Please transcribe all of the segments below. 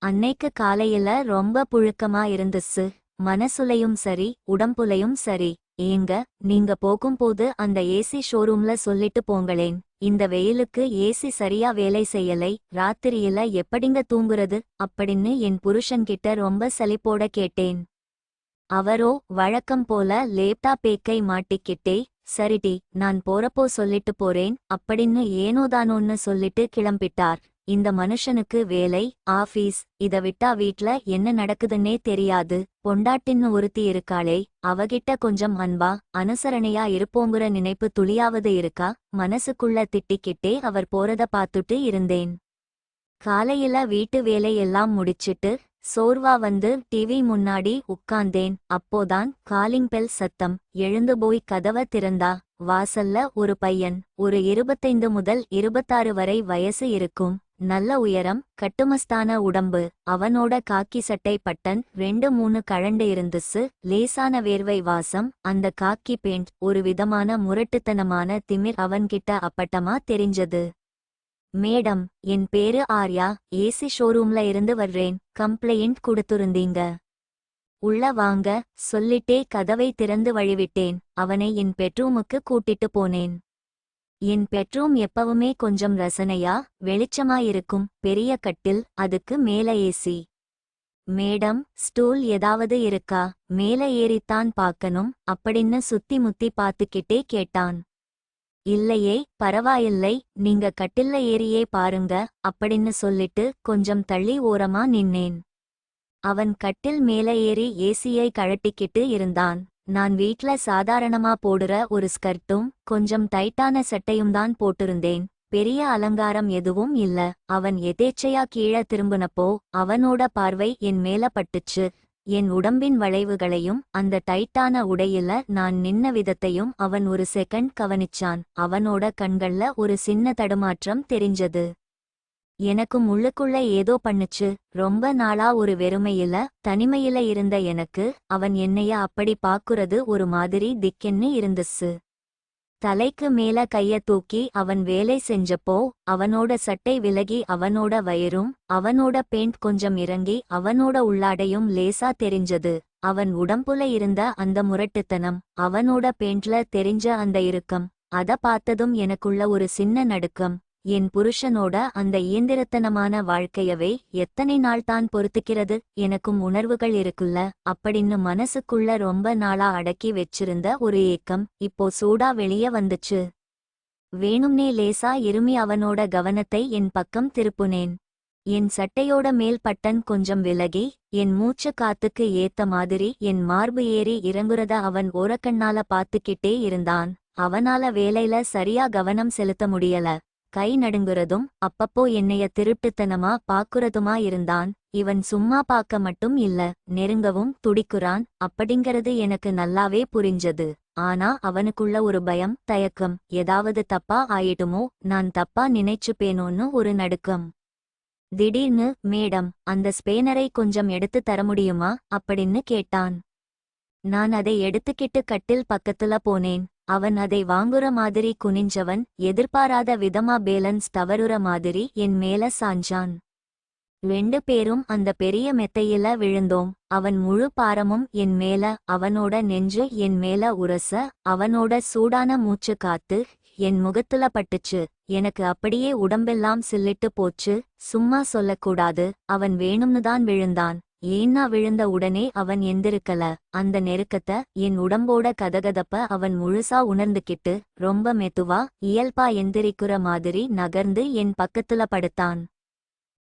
அன்னைக்கு காலையில ரொம்ப புழுக்கமா இருந்துச்சு. மனசுலையும் சரி உடம்புலையும் சரி. ஏங்க, நீங்க போகும்போது அந்த ஏசி ஷோரூம்ல சொல்லிட்டு போங்களேன், இந்த வெயிலுக்கு ஏசி சரியா வேலை செய்யலை, ராத்திரியில எப்படிங்க தூங்குறது அப்படின்னு என் புருஷன்கிட்ட ரொம்ப சலிப்போட கேட்டேன். அவரோ வழக்கம் போல லேப்டாப் பேக்கை மாட்டிக்கிட்டே, சரிடி நான் போறப்போ சொல்லிட்டு போறேன் அப்படின்னு ஏனோதானோன்னு சொல்லிட்டு கிளம்பிட்டார். இந்த மனுஷனுக்கு வேலை, ஆபீஸ் இத விட்டா வீட்ல என்ன நடக்குதுன்னே தெரியாது. பொண்டாட்டின்னு ஒருத்தி இருக்காளே, அவகிட்ட கொஞ்சம் அன்பா அனுசரணையா இருப்போங்கிற நினைப்பு துளியாவது இருக்கா? மனசுக்குள்ள திட்டிக்கிட்டே அவர் போறத பாத்துட்டு இருந்தேன். காலையில வீட்டு வேலை எல்லாம் முடிச்சிட்டு சோர்வா வந்து டிவி முன்னாடி உட்கார்ந்தேன். அப்போதான் காலிங் பெல் சத்தம். எழுந்து போய் கதவ திறந்தா, வாசல்ல ஒரு பையன். ஒரு 25 முதல் 26 வரை வயசு இருக்கும். நல்ல உயரம், கட்டுமஸ்தான உடம்பு. அவனோட காக்கி சட்டை பட்டன் 2-3 கழண்டு இருந்துச்சு. லேசான வேர்வை வாசம். அந்த காக்கி பேண்ட் ஒரு விதமான முரட்டுத்தனமான திமிர் அவன்கிட்ட அப்பட்டமா தெரிஞ்சது. மேடம், என் பேரு ஆர்யா, ஏசி ஷோரூம்ல இருந்து வர்றேன். கம்ப்ளைண்ட் கொடுத்துருந்தீங்க. உள்ள வாங்க சொல்லிட்டே கதவை திறந்து வழிவிட்டேன். அவனை என் பெட்ரூமுக்கு கூட்டிட்டு போனேன். என் பெட்ரூம் எப்பவுமே கொஞ்சம் ரசனையா வெளிச்சமாயிருக்கும். பெரிய கட்டில், அதுக்கு மேல ஏசி. மேடம், ஸ்டூல் ஏதாவது இருக்கா? மேல ஏறித்தான் பார்க்கணும் அப்படின்னு சுத்தி முத்தி பார்த்துக்கிட்டே கேட்டான். இல்லையே, பரவாயில்லை, நீங்க கட்டில்ல ஏறியே பாருங்க அப்படின்னு சொல்லிட்டு கொஞ்சம் தள்ளி ஓரமா நின்னேன். அவன் கட்டில் மேல ஏறி ஏசியை கழட்டிக்கிட்டு இருந்தான். நான் வீட்ல சாதாரணமா போடுற ஒரு ஸ்கர்ட்டும் கொஞ்சம் டைட்டான சட்டையும்தான் போட்டிருந்தேன். பெரிய அலங்காரம் எதுவும் இல்ல. அவன் எதேச்சையா கீழே திரும்புனப்போ அவனோட பார்வை என் மேல பட்டுச்சு. என் உடம்பின் வளைவுகளையும் அந்த டைட்டான உடையில நான் நின்ன விதத்தையும் அவன் ஒரு செகண்ட் கவனிச்சான். அவனோட கண்கள்ல ஒரு சின்ன தடுமாற்றம் தெரிஞ்சது. எனக்கும் உள்ளுக்குள்ள ஏதோ பண்ணுச்சு. ரொம்ப நாளா ஒரு வெறுமையில தனிமையில இருந்த எனக்கு அவன் என்னைய அப்படி பாக்குறது ஒரு மாதிரி திக்கென்னு இருந்துச்சு. தலைக்கு மேல கைய தூக்கி அவன் வேலை செஞ்சப்போ அவனோட சட்டை விலகி அவனோட வயிறும் அவனோட பேண்ட் கொஞ்சம் இறங்கி அவனோட உள்ளாடையும் லேசா தெரிஞ்சது. அவன் உடம்புல இருந்த அந்த முரட்டுத்தனம், அவனோட பேண்ட்ல தெரிஞ்ச அந்த இறுக்கம், அத பார்த்ததும் எனக்குள்ள ஒரு சின்ன நடுக்கம். என் புருஷனோட அந்த இயந்திரத்தனமான வாழ்க்கையவே எத்தனை நாள் தான் பொறுத்துக்கிறது? எனக்கும் உணர்வுகள் இருக்குல்ல அப்படின்னு மனசுக்குள்ள ரொம்ப நாளா அடக்கி வெச்சிருந்த ஒரு ஏக்கம் இப்போ சூடா வெளிய வந்துச்சு. வேணும்னே லேசா இருமி அவனோட கவனத்தை என் பக்கம் திருப்புனேன். என் சட்டையோட மேல் பட்டன் கொஞ்சம் விலகி என் மூச்சு காத்துக்கு ஏத்த மாதிரி என் மார்பு ஏறி இறங்குறத அவன் ஓரக்கண்ணால பாத்துக்கிட்டே இருந்தான். அவனால வேலையில சரியா கவனம் செலுத்த முடியல. கை நடுங்குறதும் அப்பப்போ என்னைய திருட்டுத்தனமா பாக்குறதுமா இருந்தான். இவன் சும்மா பாக்க மட்டும் இல்ல, நெருங்கவும் துடிக்குறான் அப்படிங்கிறது எனக்கு நல்லாவே புரிஞ்சது. ஆனா அவனுக்குள்ள ஒரு பயம், தயக்கம். ஏதாவது தப்பா ஆயிடுமோ, நான் தப்பா நினைச்சுப்பேனோன்னு ஒரு நடுக்கம். திடீர்னு, மேடம், அந்த ஸ்பேனரை கொஞ்சம் எடுத்து தர முடியுமா அப்படின்னு கேட்டான். நான் அதை எடுத்துக்கிட்டு கட்டில் பக்கத்துல போனேன். அவன் அதை வாங்குற மாதிரி குனிஞ்சவன் எதிர்பாராத விதமா பேலன்ஸ் தவறுற மாதிரி என் மேல சாஞ்சான். 2 பேரும் அந்த பெரிய மெத்தையில விழுந்தோம். அவன் முழு பாரமும் என் மேல, அவனோட நெஞ்சு என் மேல உரச, அவனோட சூடான மூச்சு காத்து என் முகத்துல பட்டுச்சு. எனக்கு அப்படியே உடம்பெல்லாம் சில்லிட்டு போச்சு. சும்மா சொல்லக்கூடாது, அவன் வேணும்னுதான் விழுந்தான். ஏன்னா விழுந்த உடனே அவன் எந்திருக்கல. அந்த நெருக்கத்தை, என் உடம்போட கதகதப்ப அவன் முழுசா உணர்ந்துக்கிட்டு ரொம்ப மெதுவா இயல்பா எந்திரிக்குற மாதிரி நகர்ந்து என் பக்கத்துல படுத்தான்.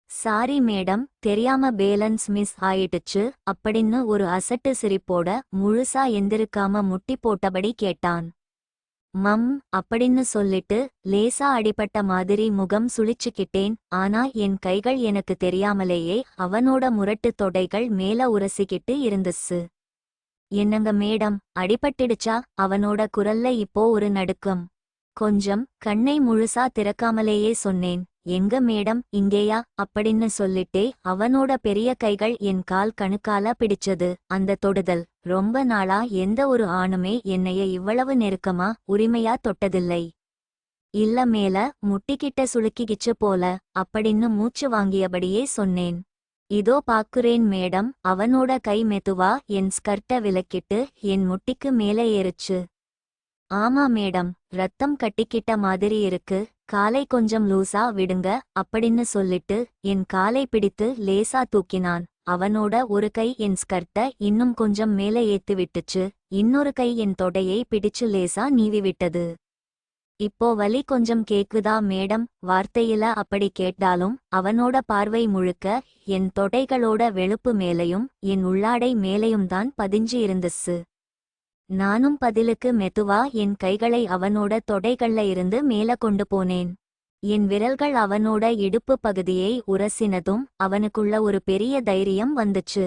சாரி மேடம், தெரியாம பேலன்ஸ் மிஸ் ஆயிடுச்சு அப்படின்னு ஒரு அசட்டு சிரிப்போட முழுசா எந்திருக்காம முட்டி போட்டபடி கேட்டான். மம் அப்படின்னு சொல்லிட்டு லேசா அடிபட்ட மாதிரி முகம் சுளிச்சுக்கிட்டேன். ஆனா என் கைகள் எனக்கு தெரியாமலேயே அவனோட முரட்டு தொடைகள் மேல உரசிக்கிட்டு இருந்துச்சு. என்னங்க மேடம், அடிபட்டுடுச்சா? அவனோட குரல்ல இப்போ ஒரு நடுக்கம். கொஞ்சம் கண்ணை முழுசா திறக்காமலேயே சொன்னேன். எங்க மேடம், இங்கேயா அப்படின்னு சொல்லிட்டே அவனோட பெரிய கைகள் என் கால் கணுக்கால பிடிச்சது. அந்த தொடுதல், ரொம்ப நாளா எந்த ஒரு ஆணுமே என்னைய இவ்வளவு நெருக்கமா உரிமையா தொட்டதில்லை. இல்ல, மேல முட்டிக்கிட்ட சுளுக்கிக்கிச்சு போல அப்படின்னு மூச்சு வாங்கியபடியே சொன்னேன். இதோ பாக்குறேன் மேடம். அவனோட கை மெதுவா என் ஸ்கர்ட்ட விலக்கிட்டு என் முட்டிக்கு மேலே ஏறுச்சு. ஆமா மேடம், ரத்தம் கட்டிக்கிட்ட மாதிரி இருக்கு. காலை கொஞ்சம் லூசா விடுங்க அப்படின்னு சொல்லிட்டு என் காலை பிடித்து லேசா தூக்கினான். அவனோட ஒரு கை என் ஸ்கர்ட்ட இன்னும் கொஞ்சம் மேலே ஏத்து விட்டுச்சு. இன்னொரு கை என் தொடையை பிடிச்சு லேசா நீவி விட்டது. இப்போ வலி கொஞ்சம் கேக்குதா மேடம்? வார்த்தையில அப்படி கேட்டாலும் அவனோட பார்வை முழுக்க என் தொடைகளோட வெளுப்பு மேலையும் என் உள்ளாடை மேலையும் தான் பதிஞ்சு இருந்துச்சு. நானும் பதிலுக்கு மெதுவா என் கைகளை அவனோட தொடைகள்ல இருந்து மேல கொண்டு போனேன். என் விரல்கள் அவனோட இடுப்பு பகுதியை உரசினதும் அவனுக்குள்ள ஒரு பெரிய தைரியம் வந்துச்சு.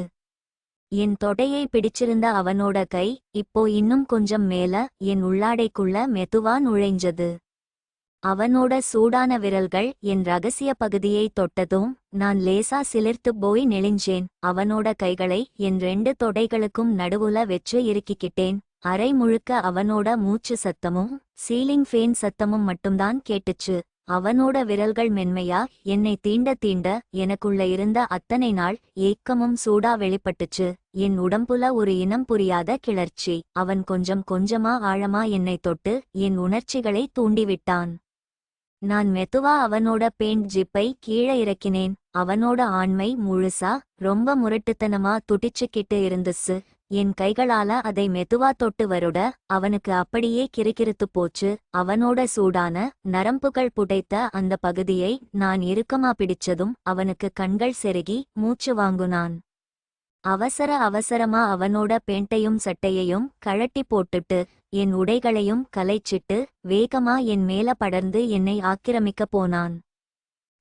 என் தொடையை பிடிச்சிருந்த அவனோட கை இப்போ இன்னும் கொஞ்சம் மேல என் உள்ளாடைக்குள்ள மெதுவா நுழைஞ்சது. அவனோட சூடான விரல்கள் என் ரகசிய பகுதியை தொட்டதும் நான் லேசா சிலிர்த்து போய் நெளிஞ்சேன். அவனோட கைகளை என் 2 தொடைகளுக்கும் நடுவுல வெச்சு இறுக்கிக்கிட்டேன். அரை முழுக்க அவனோட மூச்சு சத்தமும் சீலிங் ஃபேன் சத்தமும் மட்டும்தான் கேட்டுச்சு. அவனோட விரல்கள் மென்மையா என்னை தீண்ட தீண்ட எனக்குள்ள இருந்த அத்தனை நாள் ஏக்கமும் சூடா வெளிப்பட்டுச்சு. என் உடம்புல ஒரு இனம் புரியாத கிளர்ச்சி. அவன் கொஞ்சம் கொஞ்சமா ஆழமா என்னை தொட்டு என் உணர்ச்சிகளை தூண்டிவிட்டான். நான் மெதுவா அவனோட பேண்ட் ஜிப்பை கீழே இறக்கினேன். அவனோட ஆண்மை முழுசா ரொம்ப முரட்டுத்தனமா துடிச்சுக்கிட்டு இருந்துச்சு. என் கைகளால அதை மெதுவா தொட்டு வருட அவனுக்கு அப்படியே கிறுகிறுத்து போச்சு. அவனோட சூடான நரம்புகள் புடைத்த அந்த பகுதியை நான் இறுக்கமா பிடிச்சதும் அவனுக்கு கண்கள் செருகி மூச்சு வாங்குனான். அவசர அவசரமா அவனோட பேண்ட்டையும் சட்டையையும் கழட்டி போட்டுட்டு என் உடைகளையும் கலைச்சிட்டு வேகமா என் மேல படர்ந்து என்னை ஆக்கிரமிக்க போனான்.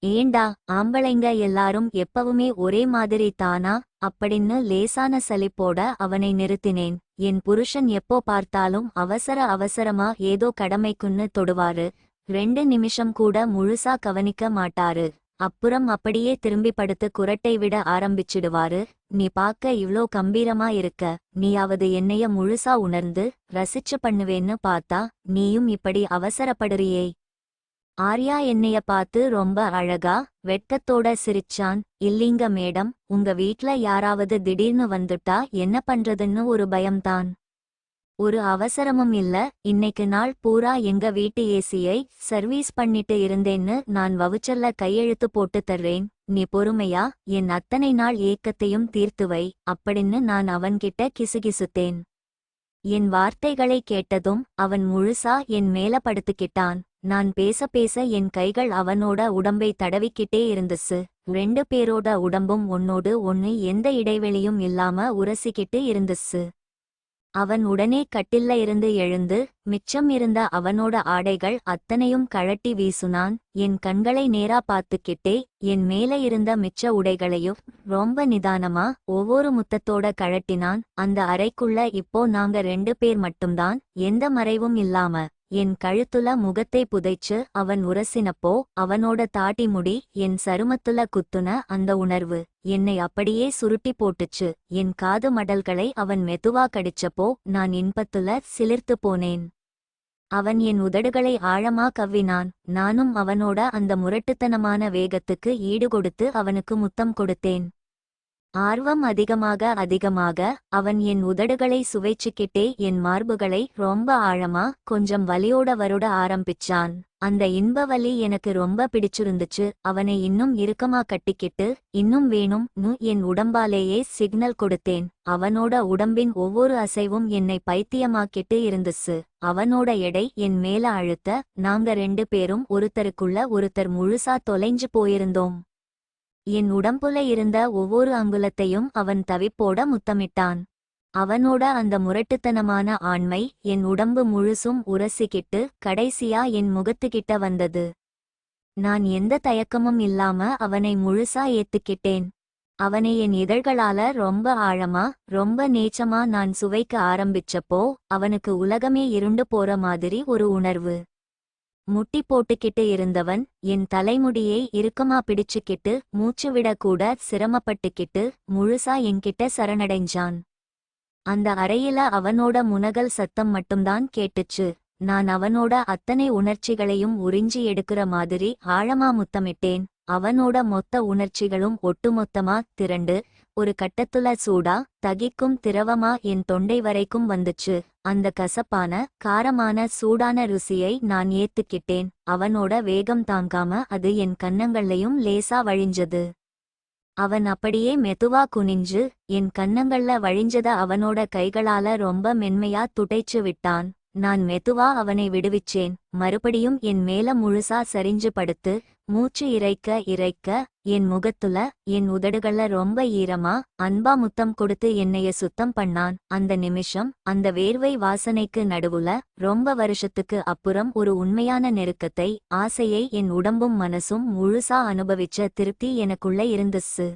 ஏண்டா, ஆம்பளைங்க எல்லாரும் எப்பவுமே ஒரே மாதிரி தானா அப்படின்னு லேசான சலிப்போட அவனை நிறுத்தினேன். என் புருஷன் எப்போ பார்த்தாலும் அவசர அவசரமா ஏதோ கடமைக்குன்னு தொடுவாரு. 2 நிமிஷம் கூட முழுசா கவனிக்க மாட்டாரு. அப்புறம் அப்படியே திரும்பி படுத்து குரட்டை விட ஆரம்பிச்சிடுவாரு. நீ பாக்க இவ்ளோ கம்பீரமா இருக்க, நீயாவது என்னைய முழுசா உணர்ந்து ரசிச்சு பண்ணுவேன்னு பார்த்தா நீயும் இப்படி அவசரப்படுறியே. ஆர்யா என்னைய பார்த்து ரொம்ப அழகா வெட்கத்தோட சிரிச்சான். இல்லீங்க மேடம், உங்க வீட்ல யாராவது திடீர்னு வந்துட்டா என்ன பண்றதுன்னு ஒரு பயம்தான். ஒரு அவசரமும் இல்ல. இன்னைக்கு நாள் பூரா எங்க வீட்டு ஏசியை சர்வீஸ் பண்ணிட்டு இருந்தேன்னு நான் வவுச்சர்ல கையெழுத்து போட்டு தர்றேன். நீ பொறுமையா என் அத்தனை நாள் ஏக்கத்தையும் தீர்த்துவை அப்படின்னு நான் அவன்கிட்ட கிசுகிசுத்தேன். என் வார்த்தைகளை கேட்டதும் அவன் முழுசா என் மேல படுத்துக்கிட்டான். நான் பேச பேச என் கைகள் அவனோட உடம்பை தடவிக்கிட்டே இருந்துச்சு. 2 பேரோட உடம்பும் ஒன்னோடு ஒன்னு எந்த இடைவெளியும் இல்லாம உரசிக்கிட்டு இருந்துச்சு. அவன் உடனே கட்டில்ல இருந்து எழுந்து மிச்சம் இருந்த அவனோட ஆடைகள் அத்தனையும் கழட்டி வீசுனான். என் கண்களை நேரா பார்த்துக்கிட்டே என் மேல இருந்த மிச்ச உடைகளையும் ரொம்ப நிதானமா ஒவ்வொரு முத்தத்தோட கழட்டினான். அந்த அறைக்குள்ள இப்போ நாங்க 2 பேர் மட்டும்தான், எந்த மறைவும் இல்லாம. என் கழுத்துல முகத்தை புதைச்சு அவன் உரசினப்போ அவனோட தாடி முடி என் சருமத்துல குத்துன அந்த உணர்வு என்னை அப்படியே சுருட்டி போட்டுச்சு. என் காது மடல்களை அவன் மெதுவா கடிச்சப்போ நான் இன்பத்துல சிலிர்த்து போனேன். அவன் என் உதடுகளை ஆழமா கவ்வினான். நானும் அவனோட அந்த முரட்டுத்தனமான வேகத்துக்கு ஈடுகொடுத்து அவனுக்கு முத்தம் கொடுத்தேன். ஆர்வம் அதிகமாக அதிகமாக அவன் என் உதடுகளை சுவைச்சுக்கிட்டே என் மார்புகளை ரொம்ப ஆழமா கொஞ்சம் வலியோட வருட ஆரம்பிச்சான். அந்த இன்ப வலி எனக்கு ரொம்ப பிடிச்சிருந்துச்சு. அவனை இன்னும் இறுக்கமா கட்டிக்கிட்டு இன்னும் வேணும்னு என் உடம்பாலேயே சிக்னல் கொடுத்தேன். அவனோட உடம்பின் ஒவ்வொரு அசைவும் என்னை பைத்தியமாக்கிட்டு இருந்துச்சு. அவனோட எடை என் மேல அழுத்த நாங்க 2 பேரும் ஒருத்தருக்குள்ள ஒருத்தர் முழுசா தொலைஞ்சு போயிருந்தோம். என் உடம்புல இருந்த ஒவ்வொரு அங்குலத்தையும் அவன் தவிப்போட முத்தமிட்டான். அவனோட அந்த முரட்டுத்தனமான ஆண்மை என் உடம்பு முழுசும் உரசிக்கிட்டு கடைசியா என் முகத்துக்கிட்ட வந்தது. நான் எந்த தயக்கமும் இல்லாம அவனை முழுசா ஏத்துக்கிட்டேன். அவனை என் இதழ்களால ரொம்ப ஆழமா ரொம்ப நேச்சமா நான் சுவைக்க ஆரம்பிச்சப்போ அவனுக்கு உலகமே இருண்டு போற மாதிரி ஒரு உணர்வு. முட்டி போட்டுக்கிட்டு இருந்தவன் என் தலைமுடியை இறுக்கமா பிடிச்சுக்கிட்டு மூச்சு விடக்கூட சிரமப்பட்டுக்கிட்டு முழுசா என்கிட்ட சரணடைஞ்சான். அந்த அறையில அவனோட முனகல் சத்தம் மட்டும்தான் கேட்டுச்சு. நான் அவனோட அத்தனை உணர்ச்சிகளையும் உறிஞ்சி எடுக்கிற மாதிரி ஆழமா முத்தமிட்டேன். அவனோட மொத்த உணர்ச்சிகளும் ஒட்டுமொத்தமா திரண்டு ஒரு கட்டத்துல சூடா தகிக்கும் திரவமா என் தொண்டை வரைக்கும் வந்துச்சு. அந்த கசப்பான காரமான சூடான ருசியை நான் ஏத்துக்கிட்டேன். அவனோட வேகம் தாங்காம அது என் கன்னங்கள்லயும் லேசா வழிஞ்சது. அவன் அப்படியே மெதுவா குனிஞ்சு என் கன்னங்கள்ல வழிஞ்சத அவனோட கைகளால ரொம்ப மென்மையா துடைச்சு விட்டான். நான் மெதுவா அவனை விடுவிச்சேன். மறுபடியும் என் மேல முழுசா சரிஞ்சு படுத்து மூச்சு இறைக்க இறைக்க என் முகத்துல என் உதடுகள்ல ரொம்ப ஈரமா அன்பா முத்தம் கொடுத்து என்னைய சுத்தம் பண்ணான். அந்த நிமிஷம் அந்த வேர்வை வாசனைக்கு நடுவுல ரொம்ப வருஷத்துக்கு அப்புறம் ஒரு உண்மையான நெருக்கத்தை ஆசையை என் உடம்பும் மனசும் முழுசா அனுபவிச்ச திருப்தி எனக்குள்ள இருந்துச்சு.